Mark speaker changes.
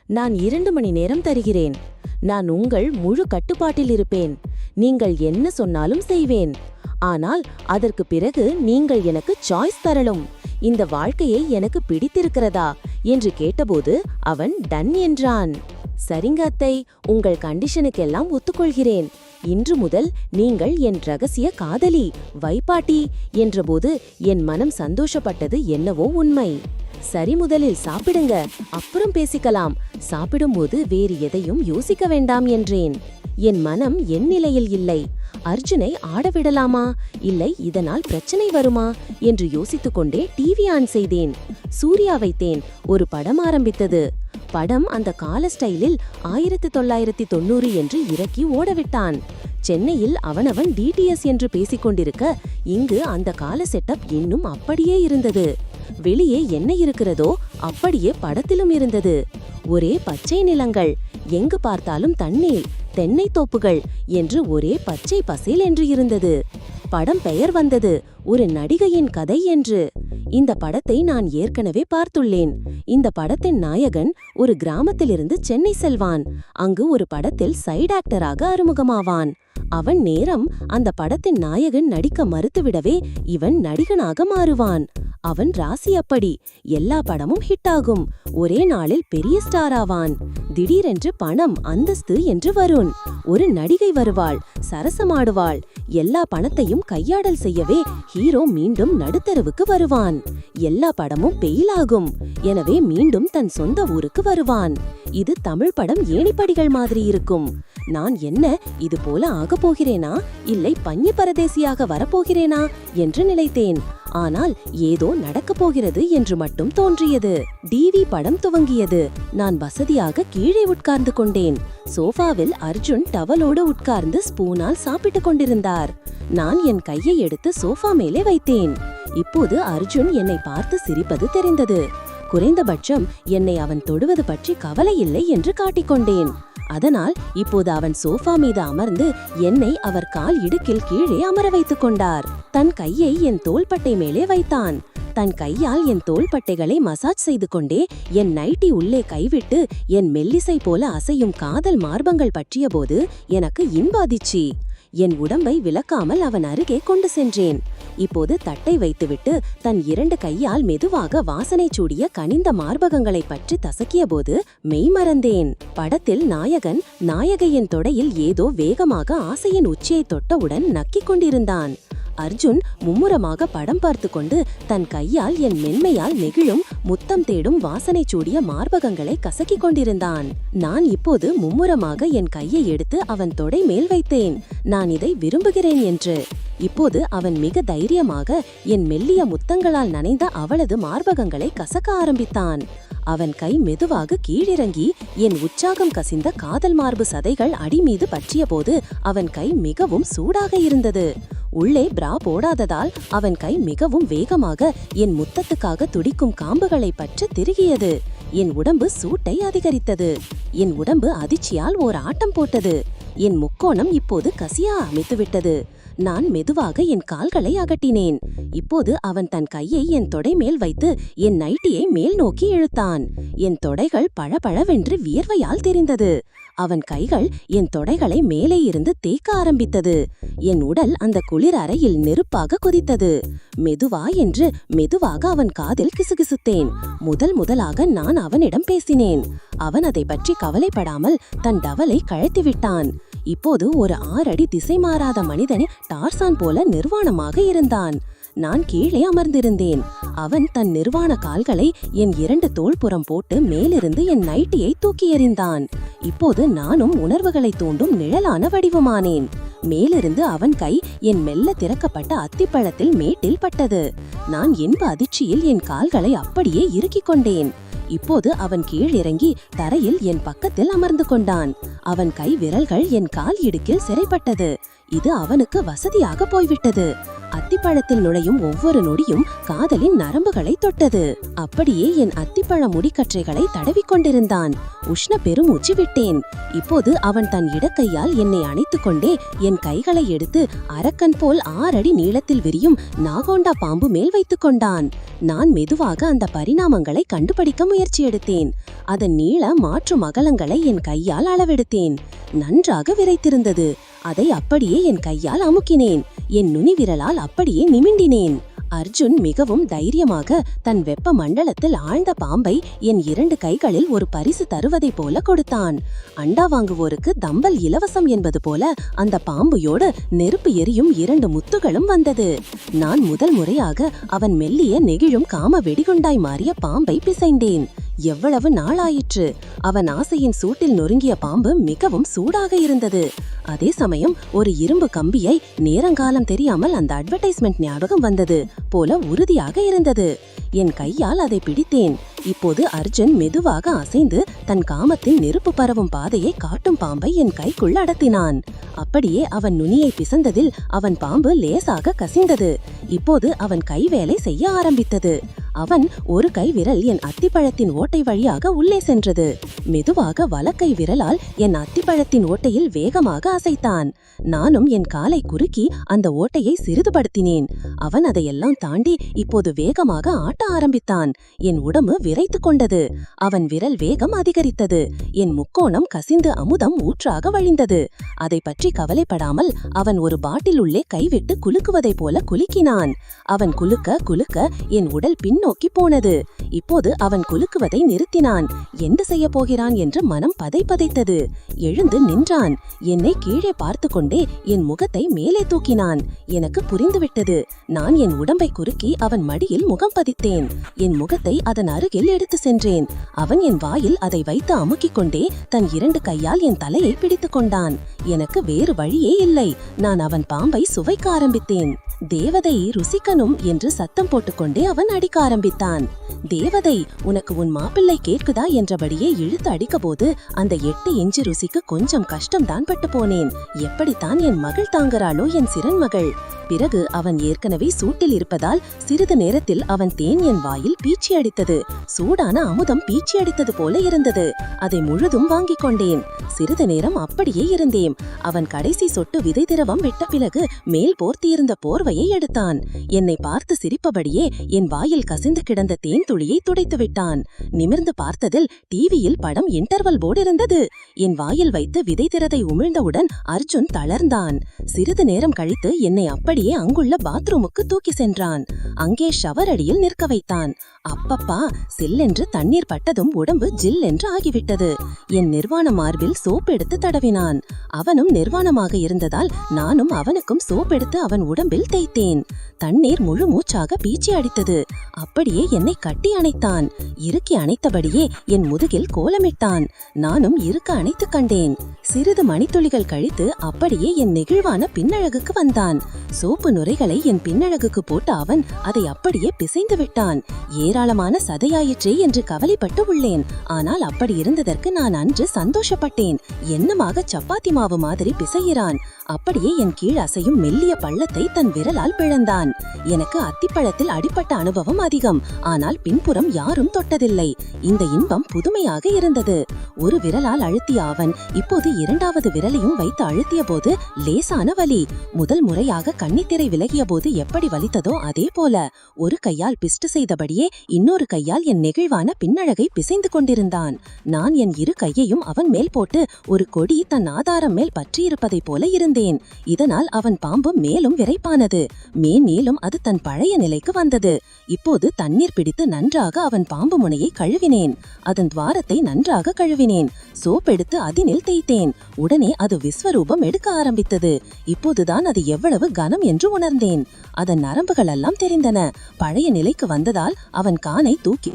Speaker 1: நான் 2 மணி நேரம் தருகிறேன். நான் உங்கள் முழு கட்டுப்பாட்டில் இருப்பேன். நீங்கள் என்ன சொன்னாலும் செய்வேன். ஆனால் அதற்கு பிறகு நீங்கள் எனக்கு சாய்ஸ் தரலும். இந்த வாழ்க்கையை எனக்கு பிடித்திருக்கிறதா என்று கேட்டபோது அவன் டன் என்றான். சரிங்க அத்தை, உங்கள் கண்டிஷனுக்கெல்லாம் ஒத்துக்கொள்கிறேன். இன்று முதல் நீங்கள் என் ரகசிய காதலி வைப்பாட்டி என்றபோது என் மனம் சந்தோஷப்பட்டது என்னவோ உண்மை. சரி, முதலில் சாப்பிடுங்க, அப்புறம் பேசிக்கலாம். சாப்பிடும்போது வேறு எதையும் யோசிக்க வேண்டாம் என்றேன். என் மனம் என் நிலையில் இல்லை. அர்ஜுனை ஆடவிடலாமா, இல்லை இதனால் பிரச்சனை வருமா என்று யோசித்துக்கொண்டே டிவி ஆன் செய்தேன். சூர்யா வைத்தேன். ஒரு படம் ஆரம்பித்தது. படம் அந்த கால ஸ்டைலில் 1990 என்று இறக்கி ஓடவிட்டான். சென்னையில் அவனவன் டிடிஎஸ் என்று பேசிக்கொண்டிருக்க, இங்கு அந்த கால செட்டப் இன்னும் அப்படியே இருந்தது. வெளியே என்ன இருக்கிறதோ அப்படியே படத்திலும் இருந்தது. ஒரே பச்சை நிலங்கள், எங்கு பார்த்தாலும் தண்ணீர், தென்னை தோப்புகள் என்று ஒரே பச்சை பசேல் என்று இருந்தது. படம் பெயர் வந்தது, ஒரு நடிகையின் கதை என்று. இந்த படத்தை நான் ஏற்கனவே பார்த்துள்ளேன். இந்த படத்தின் நாயகன் ஒரு கிராமத்திலிருந்து சென்னை செல்வான். அங்கு ஒரு படத்தில் சைடு ஆக்டராக அறிமுகமாவான். அவன் நேரம் அந்த படத்தின் நாயகன் நடிக்க மறுத்துவிடவே இவன் நடிகனாக மாறுவான். அவன் ராசி அப்படி. எல்லா படமும் ஹிட் ஆகும். ஒரே நாளில் பெரிய ஸ்டார் ஆவான். திடீரென்று பணம், அந்தஸ்து என்று வரும். ஒரு நடிகை வருவாள், சரசமாடுவாள். எல்லா பணத்தையும் கையாடல் செய்யவே ஹீரோ மீண்டும் நடுத்தருவுக்கு வருவான். எல்லா படமும் பெயில் ஆகும். எனவே மீண்டும் தன் சொந்த ஊருக்கு வருவான். இது தமிழ் படம் ஏணிப்படிகள் மாதிரி இருக்கும். நான் என்ன இது போல ஆகப் போகிறேனா, இல்லை பஞ்ச பரதேசியாக வரப்போகிறேனா என்று நினைத்தேன். ஆனால் ஏதோ நடக்கப் போகிறது என்று மட்டும் தோன்றியது. டிவி படம் துவங்கியது. நான் வசதியாக கீழே உட்கார்ந்து கொண்டேன். சோஃபாவில் அர்ஜுன் டவலோடு உட்கார்ந்து ஸ்பூனால் சாப்பிட்டுக் கொண்டிருந்தார். நான் என் கையை எடுத்து சோஃபா மேலே வைத்தேன். இப்போது அர்ஜுன் என்னை பார்த்து சிரிப்பது தெரிந்தது. குறைந்தபட்சம் என்னை அவன் தொடுவது பற்றி கவலை இல்லை என்று காட்டிக்கொண்டேன். அதனால் இப்போது அவன் சோஃபா மீது அமர்ந்து என்னை அவர் கால் இடுக்கில் கீழே அமர வைத்துக் கொண்டார். தன் கையை என் தோள்பட்டை மேலே வைத்தான். தன் கையால் என் தோள்பட்டைகளை மசாஜ் செய்து கொண்டே என் நைட்டி உள்ளே கைவிட்டு என் மெல்லிசை போல அசையும் காதல் மார்பங்கள் பற்றிய போது எனக்கு இன்பாதிச்சி. என் உடம்பை விலக்காமல் அவன் அருகே கொண்டு சென்றேன். இப்போது தட்டை வைத்துவிட்டு தன் 2 கையால் மெதுவாக வாசனை சூடிய கனிந்த மார்பகங்களை பற்றி தசக்கிய போது மெய்மறந்தேன். படத்தில் நாயகன் நாயகையின் தொடையில் ஏதோ வேகமாக ஆசையின் உச்சியை தொட்டவுடன் நக்கிக் கொண்டிருந்தான். அர்ஜுன் மும்முரமாக படம் பார்த்து கொண்டு தன் கையால் என் மென்மையால் நெகிழும் முத்தம் தேடும் வாசனை சூடிய மார்பகங்களை கசக்கிக் கொண்டிருந்தான். நான் இப்போது மும்முரமாக என் கையை எடுத்து அவன் தொடை மேல் வைத்தேன். நான் இதை விரும்புகிறேன் என்று. இப்போது அவன் மிக தைரியமாக என் மெல்லிய முத்தங்களால் நனைந்த அவளது மார்பகங்களை கசக்க ஆரம்பித்தான். அவன் கை மெதுவாக கீழிறங்கி என் உற்சாகம் கசிந்த காதல் மார்பு சதைகள் அடிமீது பற்றிய போது அவன் கை மிகவும் சூடாக இருந்தது. உள்ளே பிரா போடாததால் அவன் கை மிகவும் வேகமாக என் முத்தத்துக்காக துடிக்கும் காம்புகளை பற்றி திருகியது. என் உடம்பு சூட்டை அதிகரித்தது. என் உடம்பு அதிர்ச்சியால் ஓர் ஆட்டம் போட்டது. என் முக்கோணம் இப்போது கசிய அமைத்துவிட்டது. நான் மெதுவாக என் கால்களை அகட்டினேன். இப்போது அவன் தன் கையை என் தொடை மேல் வைத்து என் நைட்டியை மேல் நோக்கி இழுத்தான். என் தொடைகள் பழபழவென்று வியர்வையால் தெரிந்தது. அவன் கைகள் என் தொடைகளை மேலே இருந்து தேக்க ஆரம்பித்தது. என் உடல் அந்த குளிர் அறையில் நெருப்பாக கொதித்தது. மெதுவா என்று மெதுவாக அவன் காதில் கிசுகிசுத்தேன். முதலாக நான் அவனிடம் பேசினேன். அவன் அதை பற்றி கவலைப்படாமல் தன் டவலை கழத்திவிட்டான். இப்போது ஒரு 6 அடி திசை மாறாத மனிதன் டார்சான் போல நிர்வாணமாக இருந்தான். நான் கீழே அமர்ந்திருந்தேன். அவன் தன் நிர்வாண கால்களை என் 2 தோள்புறம் போட்டு மேலிருந்து என் நைட்டியை தூக்கி எறிந்தான். இப்போது நானும் உணர்வுகளை தூண்டும் நிழலான வடிவமானேன். மேலிருந்து அவன் கை என் மெல்ல திறக்கப்பட்ட அத்திப்பழத்தில் மேட்டில் பட்டது. நான் இன்ப அதிர்ச்சியில் என் கால்களை அப்படியே இறுக்கிக் கொண்டேன். இப்போது அவன் கீழ் இறங்கி தரையில் என் பக்கத்தில் அமர்ந்து கொண்டான். அவன் கை விரல்கள் என் கால் இடுக்கில் சிறைப்பட்டது. இது அவனுக்கு வசதியாக போய்விட்டது. அத்திப்பழத்தில் நுழையும் ஒவ்வொரு நொடியும் காதலின் நரம்புகளை தொட்டது. அப்படியே என் அத்திப்பழ முடிக்கற்றைகளை தடவிக்கொண்டிருந்தான். உஷ்ண பெருமூச்சு விட்டேன். இப்போது அவன் தன் இடக்கையால் என்னை அணைத்துக் கொண்டே என் கைகளை எடுத்து அரக்கன் போல் 6 அடி நீளத்தில் விரியும் நாகோண்டா பாம்பு மேல் வைத்துக் கொண்டான். நான் மெதுவாக அந்த பரிணாமங்களை கண்டுபிடிக்க முயற்சி எடுத்தேன். அதன் நீள மாற்றும் அகலங்களை என் கையால் அளவெடுத்தேன். நன்றாக விரைத்திருந்தது. அதை அப்படியே என் கையால் அமுக்கினேன். என் நுனி விரலால் அப்படியே நிமிண்டினேன். அர்ஜுன் மிகவும் தைரியமாக தன் வெப்ப மண்டலத்தில் ஆழ்ந்த பாம்பை என் 2 கைகளில் ஒரு பரிசு தருவதை போல கொடுத்தான். அண்டா வாங்குவோருக்கு தம்பல் இலவசம் என்பது போல அந்த பாம்புயோடு நெருப்பு எரியும் 2 முத்துகளும் வந்தது. நான் முதல் முறையாக அவன் மெல்லிய நெகிழும் காம வெடிகுண்டாய் மாறிய பாம்பை பிசைந்தேன். எவ்வளவு நாளாயிற்று! அவன் ஆசையின் சூட்டில் நொறுங்கிய பாம்பு மிகவும் சூடாக இருந்தது. அதே சமயம் ஒரு இரும்பு கம்பியை நேரங்காலம் தெரியாமல் அந்த அட்வர்டைஸ்மெண்ட் ஞாபகம் வந்தது போல உறுதியாக இருந்தது. என் கையால் அதை பிடித்தேன். இப்போது அர்ஜுன் மெதுவாக அசைந்து தன் காமத்தில் நெருப்பு பரவும் பாதையை காட்டும் பாம்பை என் கைக்குள் அடர்த்தினான். அப்படியே அவன் நுனியை பிசைந்ததில் அவன் பாம்பு லேசாக கசிந்தது. இப்போது அவன் கை வேலை செய்ய ஆரம்பித்தது. அவன் ஒரு கை விரல் என் அத்திப்பழத்தின் ஓட்டை வழியாக உள்ளே சென்றது. மெதுவாக வலக்கை விரலால் என் அத்திப்பழத்தின் ஓட்டையில் வேகமாக அசைத்தான். நானும் என் காலை குறுக்கி அந்த ஓட்டையை சிறிதுபடுத்தினேன். அவன் அதையெல்லாம் தாண்டி இப்போது வேகமாக ஆட்ட ஆரம்பித்தான். என் உடம்பு விரைத்து கொண்டது. அவன் விரல் வேகம் அதிகரித்தது. என் முக்கோணம் கசிந்து அமுதம் ஊற்றாக வழிந்தது. அதை பற்றி கவலைப்படாமல் அவன் ஒரு பாட்டில் உள்ளே கைவிட்டு குலுக்குவதை போல குலுக்கினான். அவன் குலுக்க குலுக்க என் உடல் பின்னோக்கி போனது. இப்போது அவன் குலுக்குவதை நிறுத்தினான். என்ன செய்ய போகிறான் என்று மனம் பதைப்பதைத்தது. எழுந்து நின்றான். என்னை கீழே பார்த்து கொண்டே என் முகத்தை மேலே தூக்கினான். எனக்கு புரிந்துவிட்டது. நான் என் உடம்பை குறுக்கி அவன் மடியில் முகம் பதித்தேன். என் முகத்தை அதன் அருகில் எடுத்து சென்றேன். அவன் என் வாயில் அதை வைத்து அமுக்கிக் கொண்டே தன் 2 கையால் என் தலையை பிடித்து கொண்டான். எனக்கு வேறு வழியே இல்லை. நான் அவன் பாம்பை சுவைக்க ஆரம்பித்தேன். தேவதை ருசிக்கணும் என்று சத்தம் போட்டுக்கொண்டே அவன் அடிக்க ஆரம்பித்தான். தேவதை, உனக்கு உன் மாப்பிள்ளை கேட்குதா என்றபடியே இழுத்து அடிக்க போது அந்த 8 இன்ச்சு ருசிக்கு கொஞ்சம் கஷ்டம்தான் பட்டு போனேன். எப்படித்தான் என் மகள் தாங்குறாளோ என் சிறன் மகள். பிறகு அவன் ஏற்கனவே சூட்டில் இருப்பதால் சிறிது நேரத்தில் அவன் தேன் என் வாயில் பீச்சி அடித்தது. சூடான அமுதம் பீச்சி அடித்தது போல இருந்தது. அதை முழுதும் வாங்கிக் கொண்டேன். சிறிது நேரம் அப்படியே இருந்தேன். அவன் கடைசி சொட்டு விதை திரவம் விட்ட பிறகு மேல் போர்த்தியிருந்த போர்வையை எடுத்தான். என்னை பார்த்து சிரிப்பபடியே என் வாயில் கசிந்து கிடந்த தேன் துளியை துடைத்து விட்டான். நிமிர்ந்து பார்த்ததில் டிவியில் படம் இன்டர்வல் போர்டு இருந்தது. என் வாயில் வைத்து விதை திரதை உமிழ்ந்தவுடன் அர்ஜுன் தளர்ந்தான். சிறிது நேரம் கழித்து என்னை அப்படியே அங்குள்ள பாத்ரூமுக்கு தூக்கி சென்றான். அங்கே ஷவர் அடியில் நிற்க வைத்தான். அப்பப்பா, சில்லென்று தண்ணீர் பட்டதும் உடம்பு ஜில் என்று ஆகிவிட்டது. என் நிர்வாண மார்பில் சோப் எடுத்து தடவினான். அவனும் நிர்வாணமாக இருந்ததால் நானும் அவனுக்கும் சோப் எடுத்து அவன் உடம்பில் தேய்த்தேன். தண்ணீர் முழு மூச்சாக பீச்சி அடித்தது. அப்படியே என்னை கட்டி அணைத்தான். இறுக்கி அணைத்தபடியே என் முதுகில் கோலமிட்டான். நானும் இருக்க அணைத்து கண்டேன். சிறிது மணித்துளிகள் கழித்து அப்படியே என் நெகிழ்வான பின்னழகுக்கு வந்தான். சோப்பு நுரைகளை என் பின்னழகுக்கு போட்டு அவன் அதை அப்படியே பிசைந்து விட்டான். ஏராளமான சதையாயிற்றே என்று கவலைப்பட்டு உள்ளேன். ஆனால் அப்படி இருந்ததற்கு நான் அன்று சந்தோஷப்பட்டேன். என்னமாக சப்பாத்தி மாவு மாதிரி பிசைகிறான். அப்படியே என் கீழ் அசையும் மெல்லிய பள்ளத்தை தன் விரலால் பிளந்தான். எனக்கு அத்திப்பழத்தில் அடிப்பட்ட அனுபவம் அதிகம். ஆனால் பின்புறம் யாரும் தொட்டதில்லை. இந்த இன்பம் புதுமையாக இருந்தது. ஒரு விரலால் அழுத்திய அவன் இப்போது 2வது விரலையும் வைத்து அழுத்திய போது லேசான வலி. முதல் முறையாக கன்னித்திரை விலகிய போது எப்படி வலித்ததோ அதே போல. ஒரு கையால் பிஸ்ட் செய்தபடியே இன்னொரு கையால் என் நெகிழ்வான பின்னழகை பிசைந்து கொண்டிருந்தான். நான் என் 2 கையையும் அவன் மேல் போட்டு ஒரு கொடி தன் ஆதாரம் மேல் பற்றியிருப்பதைப் போல இருந்தேன். இதனால் அவன் பாம்பு மேலும் விரைப்பானது. மேலும் அது தன் பழைய நிலைக்கு வந்தது. இப்போது தண்ணீர் பிடித்து நன்றாக அவன் பாம்பு முனையை கழுவினேன். அதன் துவாரத்தை நன்றாக கழுவினேன். சோப் எடுத்து அதினில் தேய்த்தேன். உடனே அது விஸ்வரூபம் எடுக்க ஆரம்பித்தது. இப்போதுதான் அது எவ்வளவு கனம் என்று உணர்ந்தேன். அதன் நரம்புகள் எல்லாம் தெரிந்தன. பழைய நிலைக்கு வந்ததால் அவன் கானை தூக்கி